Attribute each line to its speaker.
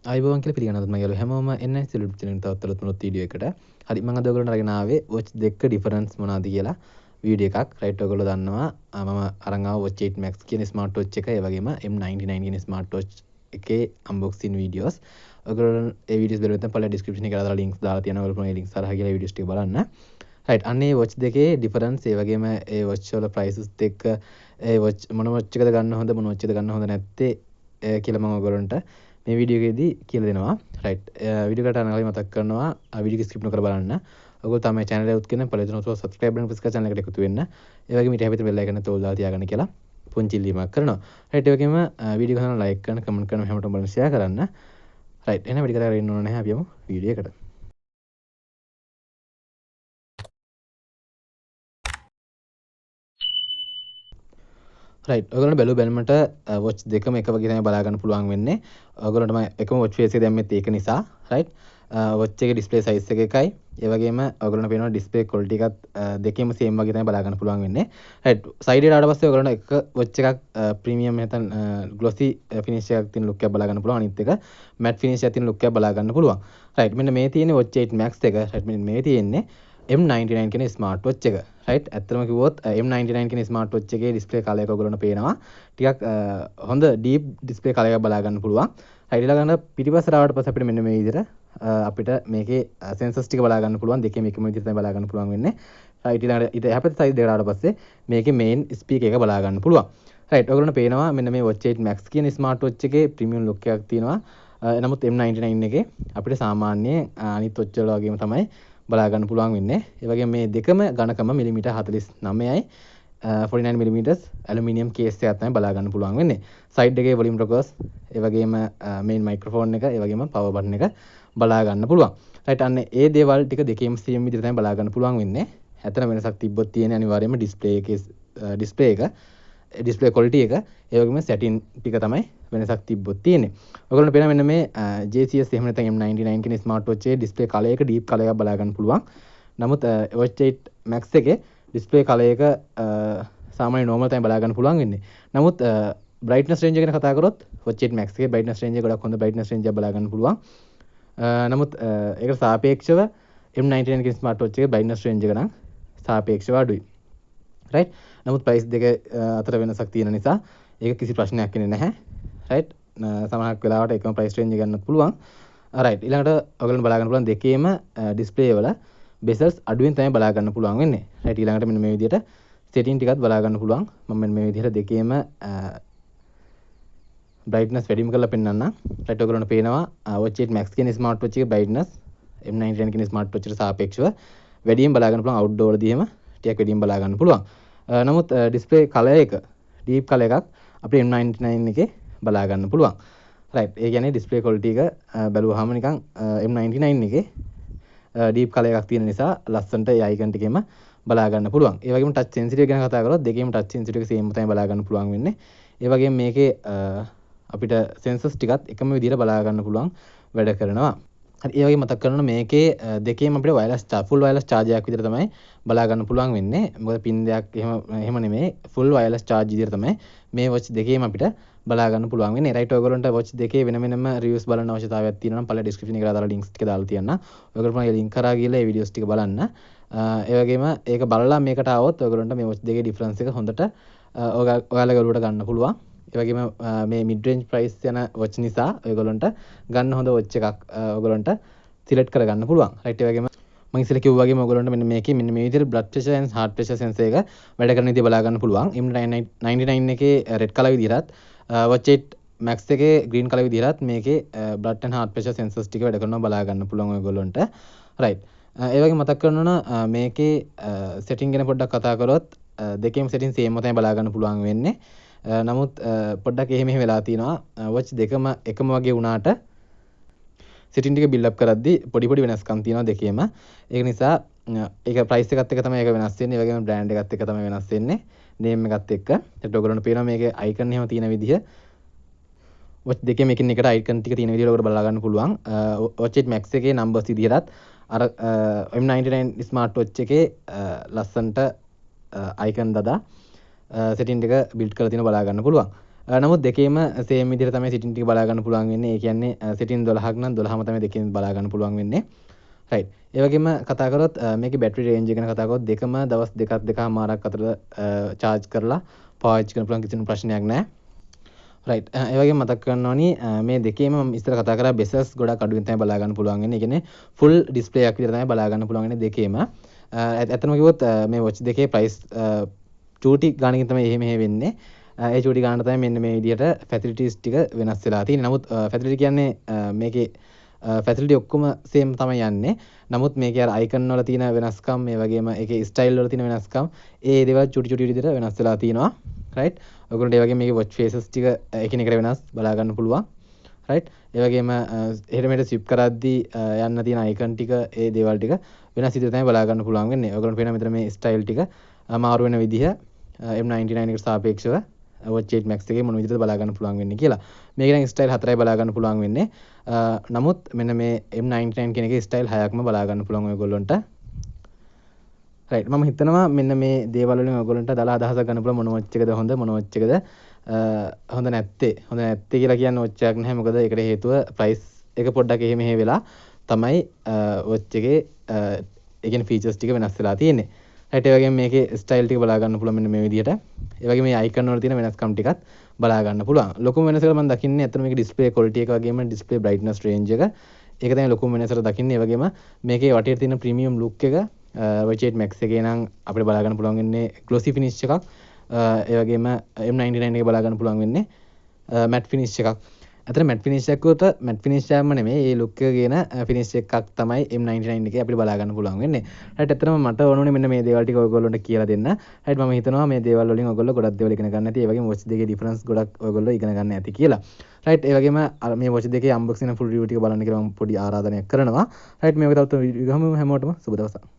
Speaker 1: ආයිබෝවන් කියලා පිළිගන්නත් මම යාළුවෝ හැමෝම එන්නේ සිලුට් channel එකට තවත් තවත් වීඩියෝ එකට. හරි මම අද ඔයගොල්ලන්ට අරගෙන ආවේ watch දෙක difference මොනවද කියලා වීඩියෝ එකක්. right ඔයගොල්ලෝ දන්නවා මම අරන් ආව watch 8 max කියන smart watch එක ඒ වගේම M99 කියන smart watch එකේ unboxing videos. ඔයගොල්ලෝ ඒ videos බලුවොත් නම් පළල description එකේ දාලා links දාලා තියෙනවා. ඔයගොල්ලෝ මේ links හරහා ගිහලා videos ටික බලන්න. right අන්නේ watch දෙකේ difference ඒ වගේම ඒ watch වල prices එක්ක ඒ watch මොන watch එකද ගන්න හොඳ මොන watch එකද ගන්න හොඳ නැත්තේ කියලා මම ඔයගොල්ලන්ට මේ වීඩියෝ එකේදී කියලා දෙනවා. රයිට් වීඩියෝ එකට යන කලින් මතක් කරනවා වීඩියෝ එක ස්කිප් නොකර බලන්න. ඔයගොල්ලෝ තමයි channel එක උත් කියන පළවෙනි උත්සව subscribe බටන් press කරලා channel එකට එකතු වෙන්න. ඒ වගේම ඊට හැපෙත bell icon එක තෝල් දාලා තියාගන්න කියලා පුංචි ඉල්ලීමක් කරනවා. රයිට් ඒ වගේම වීඩියෝ එක හොඳට like කරන්න, comment කරන්න, හැමෝටම බලන්න share කරන්න. රයිට් එහෙනම් වීඩියෝ එකට යන්න ඕන නැහැ අපි යමු වීඩියෝ එකට. රයිට් ඔයගොල්ලන්ට බැලුව බැලමට watch දෙකම එක වගේ තමයි බලා ගන්න පුළුවන් වෙන්නේ. ඔයගොල්ලන්ට මම එකම watch face එක දැම්මෙත් ඒක නිසා. රයිට් watch එකේ display size එක එකයි. ඒ වගේම ඔයගොල්ලන්ට පේනවා display quality එකත් දෙකේම same වගේ තමයි බලා ගන්න පුළුවන් වෙන්නේ. රයිට් side එකට ආවට පස්සේ ඔයගොල්ලන්ට එක watch එකක් premium නැත්නම් glossy finish එකක් තියෙන look එකක් බලා ගන්න පුළුවන්. අනිත් එක matte finish එකක් තියෙන look එකක් බලා ගන්න පුළුවන්. රයිට් මෙන්න මේ තියෙන්නේ watch 8 max එක. රයිට් මෙන්න මේ තියෙන්නේ M99 කියන ස්මාර්ට් වොච් එක. රයිට් ඇත්තටම කිව්වොත් M99 කියන ස්මාර්ට් වොච් එකේ ඩිස්ප්ලේ කලර් එක ඔයගොල්ලන්ට පේනවා. ටිකක් හොඳ ඩීප් ඩිස්ප්ලේ කලර් එකක් බලා ගන්න පුළුවන්. රයිට් ඊළඟට පිටිපස්සට ආවට පස්සේ අපිට මෙන්න මේ විදිහට අපිට මේකේ සෙන්සර්ස් ටික බලා ගන්න පුළුවන්. දෙකේම එකම විදිහට තමයි බලා ගන්න පුළුවන් වෙන්නේ. රයිට් ඊළඟට ඊට එහා පැත්තේ සයිඩ් එකට ආවට පස්සේ මේකේ මේන් ස්පීකර් එක බලා ගන්න පුළුවන්. රයිට් ඔයගොල්ලන්ට පේනවා මෙන්න මේ watch 8 max කියන ස්මාර්ට් වොච් එකේ ප්‍රීමියම් ලුක් එකක් තියෙනවා. නමුත් M99 එකේ අපිට සාමාන්‍ය අනිත් වොච් වල වගේම තමයි බලා ගන්න පුළුවන් වෙන්නේ. ඒ වගේම මේ දෙකම ඝනකම මිලිමීටර් 49යි 49 මිලිමීටර්ස් ඇලුමිනියම් කේස් එකක් තමයි බලා ගන්න පුළුවන් වෙන්නේ. සයිඩ් එකේ වොලියුම් රොකර්ස් ඒ වගේම මේන් මයික්‍රොෆෝන් එක ඒ වගේම පවර් බටන් එක බලා ගන්න පුළුවන්. රයිට් අන්න ඒ දේවල් ටික දෙකේම සීම් විදිහට තමයි බලා ගන්න පුළුවන් වෙන්නේ. ඇත්තට වෙනසක් තිබ්බොත් තියෙන්නේ අනිවාර්යයෙන්ම ඩිස්ප්ලේ එකේ ඩිස්ප්ලේ එක ඩිස්ප්ලේ quality එක ඒ වගේම setting ටික තමයි වෙනසක් තිබ්බොත් තියෙන්නේ. ඔයගොල්ලන්ට පේනවා මෙන්න මේ jsyes එහෙම නැත්නම් M99 කියන ස්මාර්ට් වොච් එකේ ඩිස්ප්ලේ කලර් එක ඩීප් කලර් එකක් බලා ගන්න පුළුවන්. නමුත් watch 8 max එකේ ඩිස්ප්ලේ කලර් එක සාමාන්‍ය normal තමයි බලා ගන්න පුළුවන් වෙන්නේ. නමුත් brightness range එක ගැන කතා කරොත් watch 8 max එකේ brightness range එක ගොඩක් හොඳ brightness range එකක් බලා ගන්න පුළුවන්. නමුත් ඒකට සාපේක්ෂව M99 කියන ස්මාර්ට් වොච් එකේ brightness range එක නම් සාපේක්ෂව අඩුයි. රයිට් නමුත් ප්‍රයිස් දෙක අතර වෙනසක් තියෙන නිසා ඒක කිසි ප්‍රශ්නයක් වෙන්නේ නැහැ. රයිට් සමහරක් වෙලාවට එකම ප්‍රයිස් රේන්ජ් එක ගන්නත් පුළුවන්. රයිට් ඊළඟට ඔයගොල්ලෝ බලා ගන්න පුළුවන් දෙකේම ඩිස්ප්ලේ වල බෙසල්ස් අඩුවෙන් තමයි බලා ගන්න පුළුවන් වෙන්නේ. රයිට් ඊළඟට මෙන්න මේ විදිහට සෙටින් ටිකත් බලා ගන්න පුළුවන්. මම මෙන්න මේ විදිහට දෙකේම brightness වැඩිම කරලා පෙන්නන්නම්. රයිට් ඔයගොල්ලන්ට පේනවා watch 8 max කියන ස්මාර්ට් වොච් එකේ brightness M99 කියන ස්මාර්ට් වොච් එකට සාපේක්ෂව වැඩියෙන් බලා ගන්න පුළුවන්. outdoor වලදී එහෙම ටිකක් වැඩියෙන් බලා ගන්න පුළුවන්. නමුත් ඩිස්ප්ලේ කලර් එක ඩීප් කලර් එකක් අපේ M99 එකේ බලා ගන්න පුළුවන්. රයිට් ඒ කියන්නේ ඩිස්ප්ලේ ක්වොලිටි එක බැලුවාම නිකන් M99 එකේ ඩීප් කලර් එකක් තියෙන නිසා ලස්සනට ඒ අයිකන් ටිකෙම බලා ගන්න පුළුවන්. ඒ වගේම ටච් සෙන්සිටිව් ගැන කතා කරොත් දෙකේම ටච් සෙන්සිටිව් එක සේම් තමයි බලා ගන්න පුළුවන් වෙන්නේ. ඒ වගේම මේකේ අපිට සෙන්සර්ස් ටිකත් එකම විදිහට බලා ගන්න පුළුවන් වැඩ කරනවා. හරි ඒ වගේ මතක් කරනවා මේකේ දෙකේම අපිට වයර්ලස් ෆුල් වයර්ලස් charge එකක් විදිහට තමයි බලා ගන්න පුළුවන් වෙන්නේ. මොකද පින් දෙයක් එහෙම නෙමෙයි ෆුල් වයර්ලස් charge විදිහට තමයි මේ watch දෙකේම අපිට බලා ගන්න පුළුවන් වෙන්නේ. රයිට් ඔයගොල්ලන්ට watch දෙකේ වෙන වෙනම reviews බලන්න අවශ්‍යතාවයක් තියෙනවා නම් පළල description එකට දාලා links ටික දාලා තියන්න. ඔයගොල්ලෝ මේ link කරා ගිහලා මේ videos ටික බලන්න. ඒ වගේම ඒක බලලා මේකට ආවොත් ඔයගොල්ලන්ට මේ watch දෙකේ difference එක හොඳට ඔයාලගේ ඔළුවට ගන්න පුළුවන්. ඒ වගේම මේ mid range price යන watch නිසා ඔයගොල්ලන්ට ගන්න හොඳ watch එකක් ඔයගොල්ලන්ට select කරගන්න පුළුවන්. රයිට් ඒ වගේම මම ඉස්සෙල්ලා කිව්වා වගේම ඔයගොල්ලන්ට මෙන්න මේකේ මෙන්න මේ විදිහට blood pressure and heart pressure sensor එක වැඩ කරන විදිහ බලා ගන්න පුළුවන්. M99 එකේ red color විදිහටත් watch 8 max එකේ green color විදිහටත් මේකේ blood and heart pressure sensors ටික වැඩ කරනවා බලා ගන්න පුළුවන් ඔයගොල්ලන්ට. රයිට් ඒ වගේම මතක් කරනවා මේකේ setting ගැන පොඩ්ඩක් කතා කරොත් දෙකේම setting same තමයි බලා ගන්න පුළුවන් වෙන්නේ. නමුත් පොඩ්ඩක් එහෙම වෙලා තියෙනවා watch දෙකම එකම වගේ වුණාට setting ටික build up කරද්දී පොඩි වෙනස්කම් තියෙනවා දෙකේම. ඒක නිසා ඒක price එකත් එක්ක තමයි ඒක වෙනස් වෙන්නේ. ඒ වගේම brand එකත් එක්ක තමයි වෙනස් වෙන්නේ. name එකත් එක්ක. ඒත් ඔයගොල්ලන්ට පේනවා මේකේ icon එහෙම තියෙන විදිහ. watch දෙකේම එකින් එකට icon ටික තියෙන විදිහට ඔයගොල්ලෝ බලා ගන්න පුළුවන්. watch 8 max එකේ numbers විදිහටත් අර M99 smart watch එකේ ලස්සන්ට icon දදා setting එක build කරලා තියෙන බලා ගන්න පුළුවන්. නමුත් දෙකේම සේම් විදිහට තමයි සිටින් ටික බලා ගන්න පුළුවන් වෙන්නේ. ඒ කියන්නේ සිටින් 12ක් නම් 12ම තමයි දෙකෙන් බලා ගන්න පුළුවන් වෙන්නේ. රයිට්. ඒ වගේම කතා කරොත් මේකේ බැටරි රේන්ජ් එක ගැන කතා කරොත් දෙකම දවස් දෙකක් දෙකමාරක් අතර charge කරලා පාවිච්චි කරන්න පුළුවන් කිසිම ප්‍රශ්නයක් නැහැ. රයිට්. ඒ වගේම මතක් කරන්න ඕනි මේ දෙකේම මම ඉස්සර කතා කරා බෙසස් ගොඩක් අඩුවෙන් තමයි බලා ගන්න පුළුවන් වෙන්නේ. ඒ කියන්නේ ෆුල් ඩිස්ප්ලේ එකක් විතර තමයි බලා ගන්න පුළුවන් වෙන්නේ දෙකේම. ඇත්තටම කිව්වොත් මේ watch දෙකේ price චූටි ගානකින් තමයි එහෙම වෙන්නේ. ඒ චූටි ගානට තමයි මෙන්න මේ විදිහට facilities ටික වෙනස් වෙලා තියෙන්නේ. නමුත් facility කියන්නේ මේකේ facility ඔක්කොම same තමයි යන්නේ. නමුත් මේකේ අර icon වල තියෙන වෙනස්කම් මේ වගේම ඒකේ style වල තියෙන වෙනස්කම් ඒ දේවල් චූටි චූටි විදිහට වෙනස් වෙලා තියෙනවා. right. ඔයගොල්ලන්ට ඒ වගේම මේකේ watch faces ටික එකිනෙකට වෙනස් බලා ගන්න පුළුවන්. right. ඒ වගේම එහෙට මෙහෙට swipe කරද්දී යන්න තියෙන icon ටික ඒ දේවල් ටික වෙනස් විදිහට තමයි බලා ගන්න පුළුවන් වෙන්නේ. ඔයගොල්ලන්ට පේනවා මෙතන මේ style ටික මාරු වෙන විදිහ M99 එකට සාපේක්ෂව watch 8 max එකේ මොන විදිහටද බලා ගන්න පුළුවන් වෙන්නේ කියලා. මේකේ නම් style 4යි බලා ගන්න පුළුවන් වෙන්නේ. නමුත් මෙන්න මේ M99 කියන එකේ style 6ක්ම බලා ගන්න පුළුවන් ඔයගොල්ලන්ට. right. මම හිතනවා මෙන්න මේ දේවල් වලින් ඔයගොල්ලන්ට දාලා අදහසක් ගන්න පුළුවන් මොන watch එකද හොඳ මොන watch එකද හොඳ නැත්තේ. හොඳ නැත්තේ කියලා කියන්න watch එකක් නැහැ. මොකද ඒකට හේතුව price එක පොඩ්ඩක් එහෙ මෙහෙ වෙලා තමයි watch එකේ ඒ කියන්නේ features ටික වෙනස් වෙලා තියෙන්නේ. right. ඒ වගේම මේකේ style ටික බලා ගන්න පුළුවන් මෙන්න මේ විදිහට. ඒ වගේම මේ icon වල තියෙන වෙනස්කම් ටිකත් බලා ගන්න පුළුවන්. ලොකුම වෙනසක මම දකින්නේ අතන මේකේ display quality එක වගේම display brightness range එක. ඒක තමයි ලොකුම වෙනසට දකින්නේ. ඒ වගේම මේකේ වටේ තියෙන premium look එක watch 8 max එකේ නම් අපිට බලා ගන්න පුළුවන් වෙන්නේ glossy finish එකක්. ඒ වගේම M99 එකේ බලා ගන්න පුළුවන් වෙන්නේ matte finish එකක්. අතන matte finish එකකට matte finish එකක්ම නෙමෙයි ඒ look එක කියන finish එකක් තමයි M99 එකේ අපිට බලා ගන්න පුළුවන් වෙන්නේ. right. ඇත්තටම මට ඕනුනේ මෙන්න මේ දේවල් ටික ඔයගොල්ලන්ට කියලා දෙන්න. right. මම හිතනවා මේ දේවල් වලින් ඔයගොල්ලෝ ගොඩක් දේවල් ඉගෙන ගන්න ඇති. ඒ වගේම watch දෙකේ difference ගොඩක් ඔයගොල්ලෝ ඉගෙන ගන්න ඇති කියලා. right. ඒ වගේම මේ watch දෙකේ unboxing and full review ටික බලන්න කියලා මම පොඩි ආරාධනයක් කරනවා. right. මේක තවත් වීඩියෝ ගහමු හැමෝටම සුබ දවසක්.